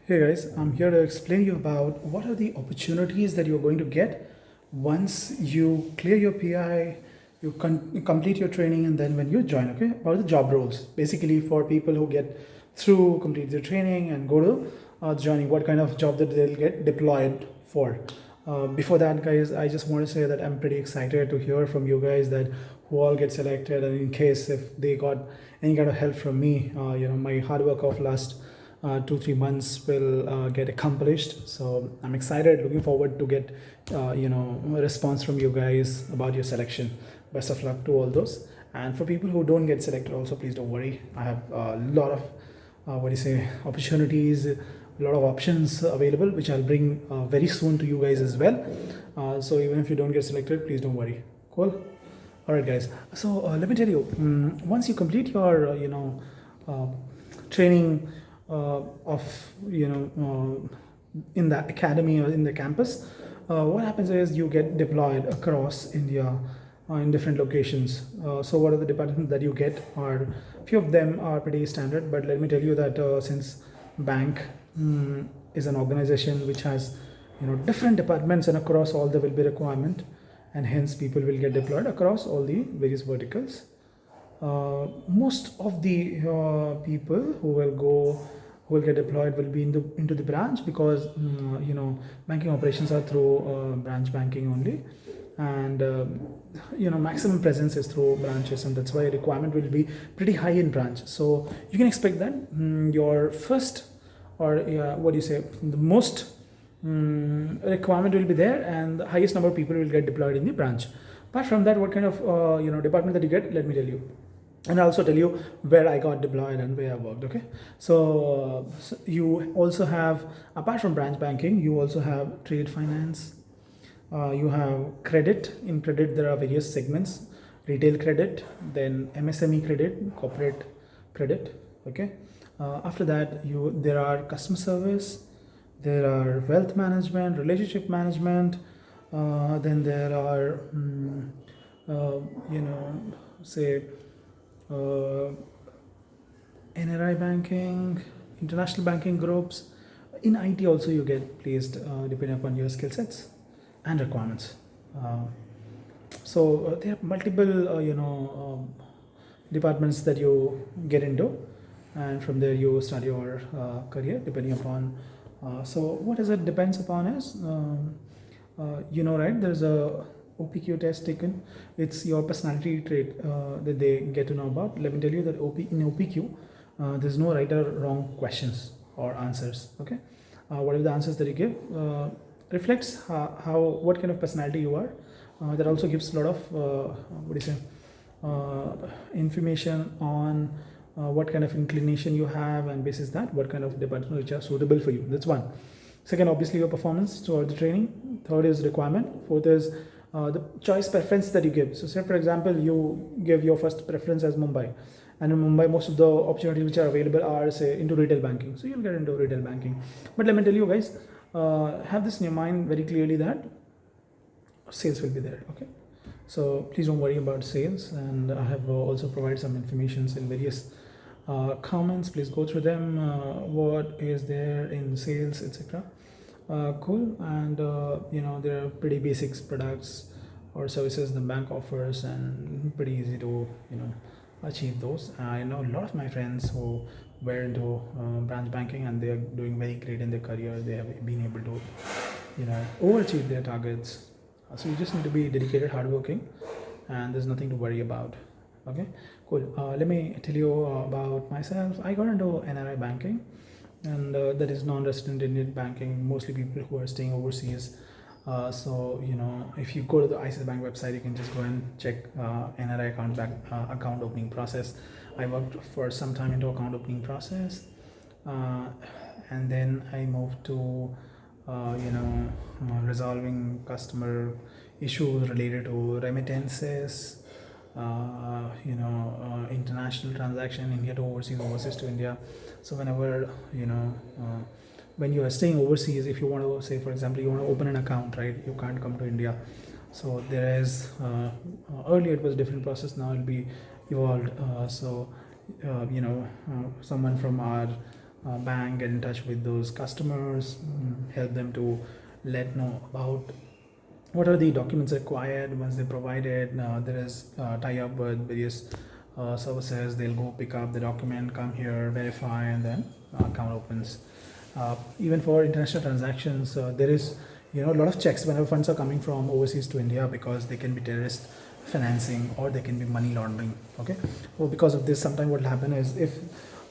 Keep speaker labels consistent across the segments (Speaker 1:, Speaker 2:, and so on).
Speaker 1: Hey guys, I'm here to explain you about what are the opportunities that you're going to get once you clear your PI, you complete your training, and then when you join. Okay, about the job roles. Basically, for people who get through, complete their training, and go to joining, what kind of job that they'll get deployed for. Before that, guys, I just want to say that I'm pretty excited to hear from you guys that who all get selected, and in case if they got any kind of help from me, my hard work of last 2-3 months will get accomplished. So I'm excited, looking forward to get a response from you guys about your selection. Best of luck to all those. And for people who don't get selected, also please don't worry. I have a lot of opportunities, a lot of options available, which I'll bring very soon to you guys as well. So even if you don't get selected, please don't worry. Cool. All right, guys. So let me tell you, once you complete your training of in the academy or in the campus, what happens is you get deployed across India in different locations. So what are the departments that you get? Are few of them are pretty standard, but let me tell you that since bank is an organization which has different departments, and across all there will be requirement, and hence people will get deployed across all the various verticals. Most of the people who will get deployed will be into the branch, because banking operations are through branch banking only, and maximum presence is through branches, and that's why requirement will be pretty high in branch. So you can expect that your first, or what do you say, the most requirement will be there, and the highest number of people will get deployed in the branch. Apart from that, what kind of department that you get, let me tell you, and I'll also tell you where I got deployed and where I worked. Okay, so you also have, apart from branch banking, you also have trade finance. You have credit. In credit, there are various segments: retail credit, then MSME credit, corporate credit. Okay. After that, there are customer service, there are wealth management, relationship management. Then there are, say, uh, NRI banking, international banking groups. In IT also you get placed depending upon your skill sets and requirements. So there are multiple departments that you get into, and from there you start your career depending upon. So what is it depends upon is, right, there's a OPQ test taken. It's your personality trait that they get to know about. Let me tell you that in OPQ, there's no right or wrong questions or answers. Okay, whatever the answers that you give reflects what kind of personality you are. That also gives a lot of information on what kind of inclination you have, and basis that what kind of departments which are suitable for you. That's one. Second, obviously your performance throughout the training. Third is requirement. Fourth is the choice preference that you give. So say for example you give your first preference as Mumbai, and in Mumbai most of the opportunities which are available are, say, into retail banking, so you'll get into retail banking. But let me tell you guys, have this in your mind very clearly that sales will be there. Okay, so please don't worry about sales, and I have also provided some informations in various comments. Please go through them, what is there in sales, etc. Cool. And there are pretty basics products or services the bank offers, and pretty easy to achieve those. I know a lot of my friends who were into branch banking, and they are doing very great in their career. They have been able to overachieve their targets. So you just need to be dedicated, hardworking, and there's nothing to worry about. Okay, cool. Let me tell you about myself. I got into NRI banking, and that is non-resident Indian banking, mostly people who are staying overseas. So if you go to the ICICI Bank website, you can just go and check NRI account opening process. I worked for some time into account opening process, and then I moved to resolving customer issues related to remittances, international transaction, India to overseas, overseas to India. So whenever when you are staying overseas, if you want to, say for example, you want to open an account, right, you can't come to India. So there is earlier it was a different process, now it'll be evolved. Someone from our bank, get in touch with those customers, help them to let know about what are the documents required. Once they provide it, there is tie up with various services. They'll go pick up the document, come here, verify, and then account opens. Even for international transactions, there is a lot of checks whenever funds are coming from overseas to India, because they can be terrorist financing or they can be money laundering. Okay, well, because of this, sometimes what will happen is, if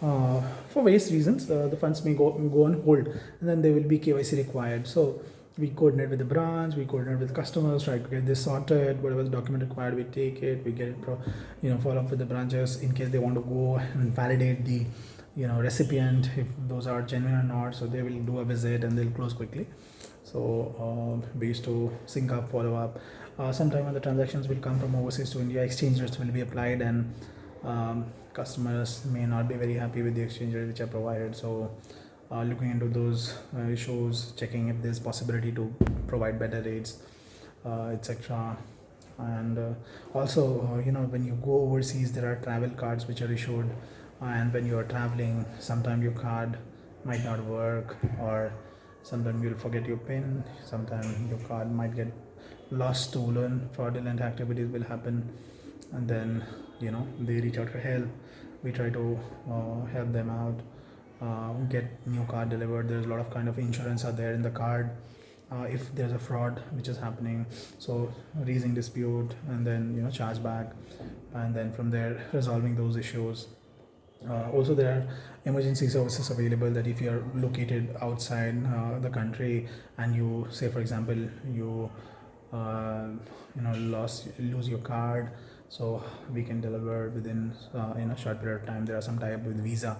Speaker 1: for various reasons the funds may go on hold, and then there will be KYC required. So we coordinate with the branch, we coordinate with customers, try to get this sorted. Whatever the document required, we take it, we get it follow up with the branches in case they want to go and validate the recipient, if those are genuine or not. So they will do a visit and they'll close quickly. So we used to sync up, follow up. Sometime when the transactions will come from overseas to India, exchange rates will be applied, and customers may not be very happy with the exchange rate which are provided. So looking into those issues, checking if there's possibility to provide better rates, etc. And also, when you go overseas, there are travel cards which are issued, and when you are traveling, sometimes your card might not work, or sometimes you'll forget your PIN, sometimes your card might get lost, stolen, fraudulent activities will happen, and then they reach out for help. We try to help them out, get new card delivered. There's a lot of kind of insurance are there in the card. If there's a fraud which is happening, so raising dispute and then charge back, and then from there resolving those issues. Also, there are emergency services available, that if you are located outside the country, and you say, for example, you lose your card, so we can deliver within a short period of time. There are some tie-up with Visa,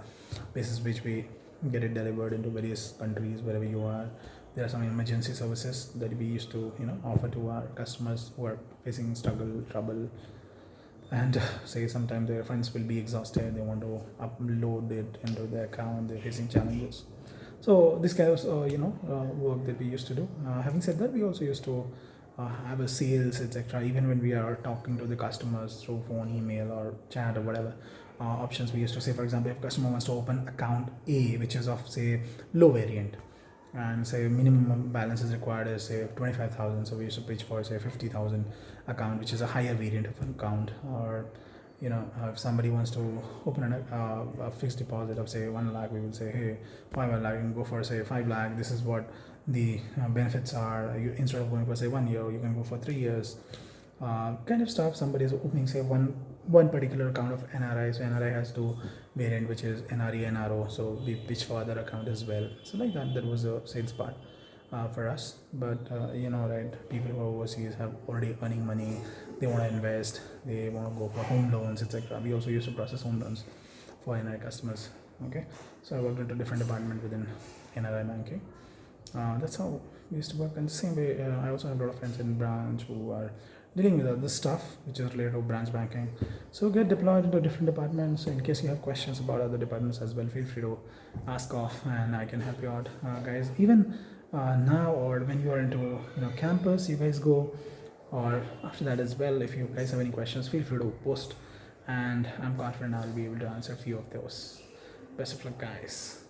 Speaker 1: basis which we get it delivered into various countries wherever you are. There are some emergency services that we used to offer to our customers who are facing struggle, trouble, and say sometimes their funds will be exhausted, they want to upload it into their account, they're facing challenges. So this kind of work that we used to do. Having said that, we also used to have a sales, etc. Even when we are talking to the customers through phone, email, or chat, or whatever options, we used to say, for example, if a customer wants to open account A, which is of say low variant, and say minimum balance is required is say 25,000, so we used to pitch for say 50,000 account, which is a higher variant of an account. Or if somebody wants to open a fixed deposit of say 1 lakh, we will say, hey, 5 lakh, you can go for say 5 lakh, this is what the benefits are. Instead of going for say 1 year, you can go for 3 years, kind of stuff. Somebody is opening say one particular account of NRI, so NRI has two variant, which is NRE, NRO, so we pitch for other account as well. So like that was a sales part for us. But right, people who are overseas have already earning money, they want to invest, they want to go for home loans, etc. We also used to process home loans for NRI customers. Okay, so I worked into different department within NRI banking. That's how we used to work. And the same way, I also have a lot of friends in branch who are dealing with other stuff which is related to branch banking. So get deployed into different departments. So in case you have questions about other departments as well, feel free to ask off, and I can help you out, guys. Even now, or when you are into campus, you guys go, or after that as well. If you guys have any questions, feel free to post, and I'm confident I'll be able to answer a few of those. Best of luck, guys.